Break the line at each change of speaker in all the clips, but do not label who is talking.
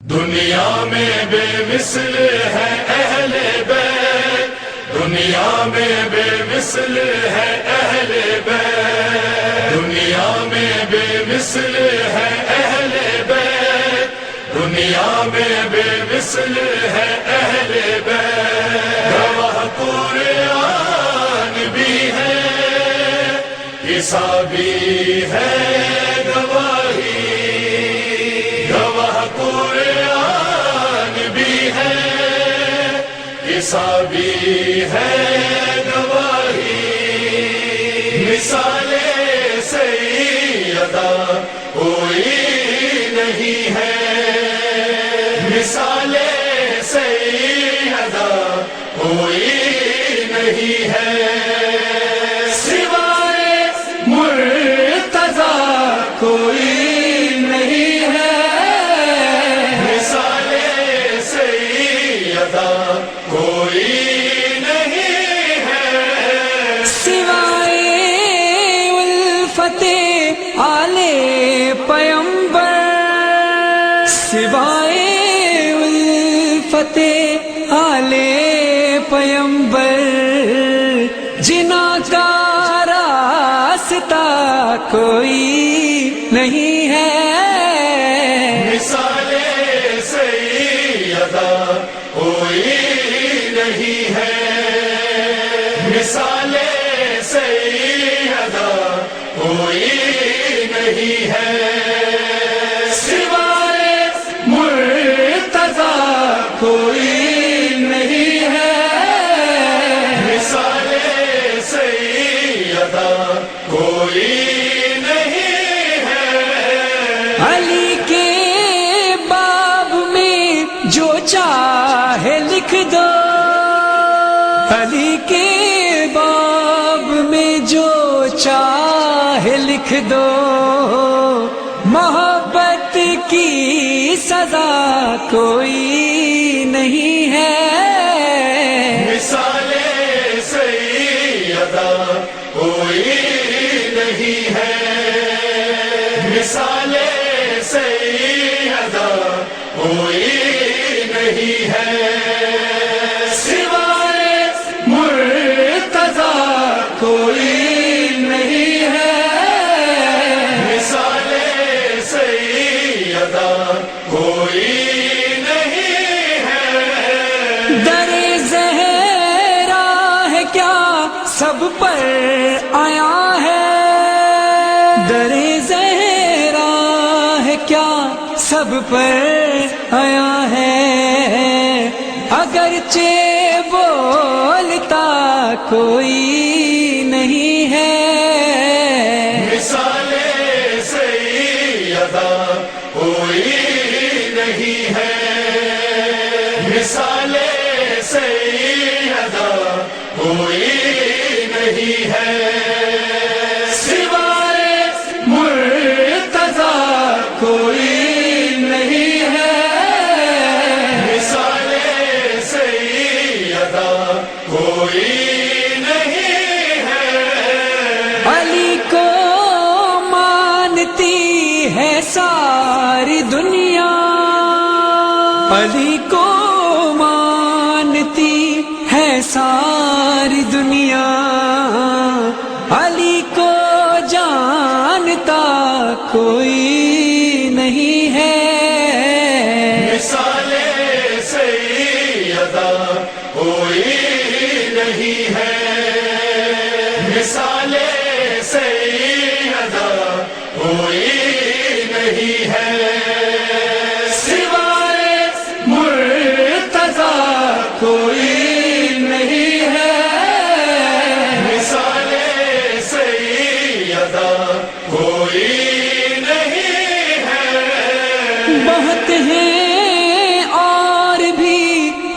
دنیا میں بے مثل ہے اہل بیت، دنیا میں بے مثل ہے اہل بیت، دنیا میں بے مثل ہے اہل بیت، دنیا میں بے مثل ہے اہل بیت۔ گواہ قرآن بھی ہے، عیسیٰ بھی ہے گواہی، گواہ قرآن بھی ہے، عیسیٰ بھی ہے گواہی۔ مثال سیدہ کوئی نہیں ہے، مثال سیدہ کوئی نہیں ہے، سوائے مرتضیٰ کوئی نہیں ہے، مثال سیدہ کوئی نہیں ہے،
سوائے الفت آل پیمبر، سوائے الفت آل پیمبر، جنا کا راستہ کوئی نہیں ہے،
مثال سیدہ کوئی نہیں ہے، مثال سیدہ کوئی نہیں ہے، سوائے مرتضیٰ کوئی نہیں ہے، مثال سیدہ کوئی نہیں ہے۔
علی کے باب میں جو چاہے لکھ دو، علی کے باب میں جو چاہے لکھ دو، محبت کی سزا کوئی نہیں ہے،
مثال سیدہ کوئی نہیں ہے، مثال سیدہ کوئی نہیں ہے، سوائے مرتضیٰ کوئی نہیں ہے، مثال سیدہ کوئی نہیں ہے۔
در زہرا ہے کیا سب پر آیا ہے، در زہرا ہے کیا سب پر آیا ہے، اگرچہ بولتا کوئی نہیں ہے،
مثال سیدہ کوئی نہیں ہے، مثال سیدہ کوئی نہیں ہے، سوائے مرتضیٰ کوئی نہیں ہے، مثال سیدہ کوئی نہیں ہے۔
علی کو مانتی ہے ساری دنیا، علی کو مانتی ہے ساری دنیا، علی کو جانتا کوئی نہیں ہے،
مثال سیدہ کوئی نہیں ہے، مثال سیدہ کوئی نہیں ہے، سوائے مرتضیٰ کوئی نہیں ہے، مثال سیدہ کوئی نہیں ہے۔
بہت ہیں اور بھی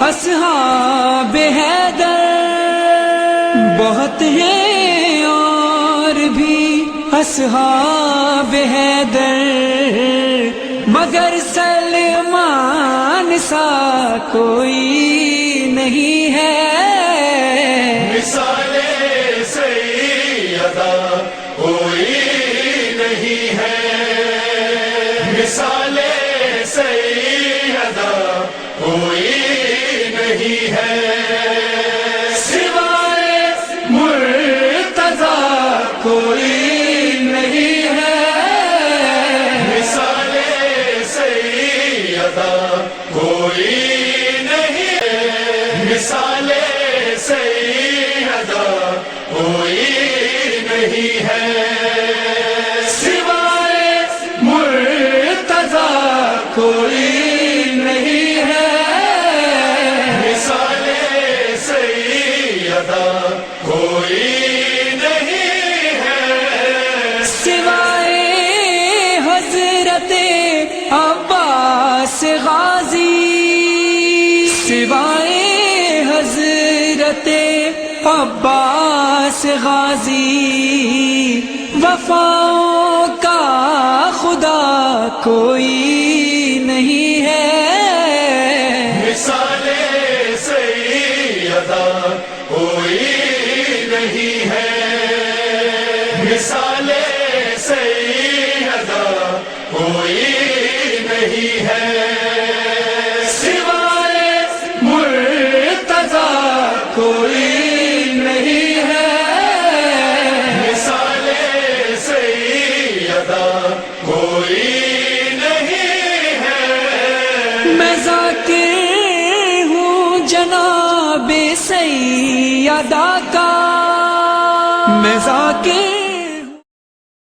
اصحاب حیدر، بہت ہیں اور بھی اصحاب حیدر، مگر سلمان سا کوئی نہیں ہے،
مثال سیدہ کوئی نہیں ہے، مثال سیدہ کوئی نہیں ہے سوائے مرتضی کوئی نہیں ہے مثال سیدہ کوئی نہیں ہے مثال سیدہ کوئی نہیں ہے سوائے مرتضی کوئی نہیں ہے مثال سیدہ کوئی نہیں ہے
سوائے حضرت عباس غازی سوائے حضرت عباس غازی وفاؤں کا خدا کوئی نہیں ہے
مثال سیدہ کوئی نہیں ہے مثال سیدہ کوئی نہیں ہے سوائے مرتضی کوئی نہیں ہے مثال سیدہ کوئی نہیں ہے
میں ذاکر ہوں جناب سیدہ کا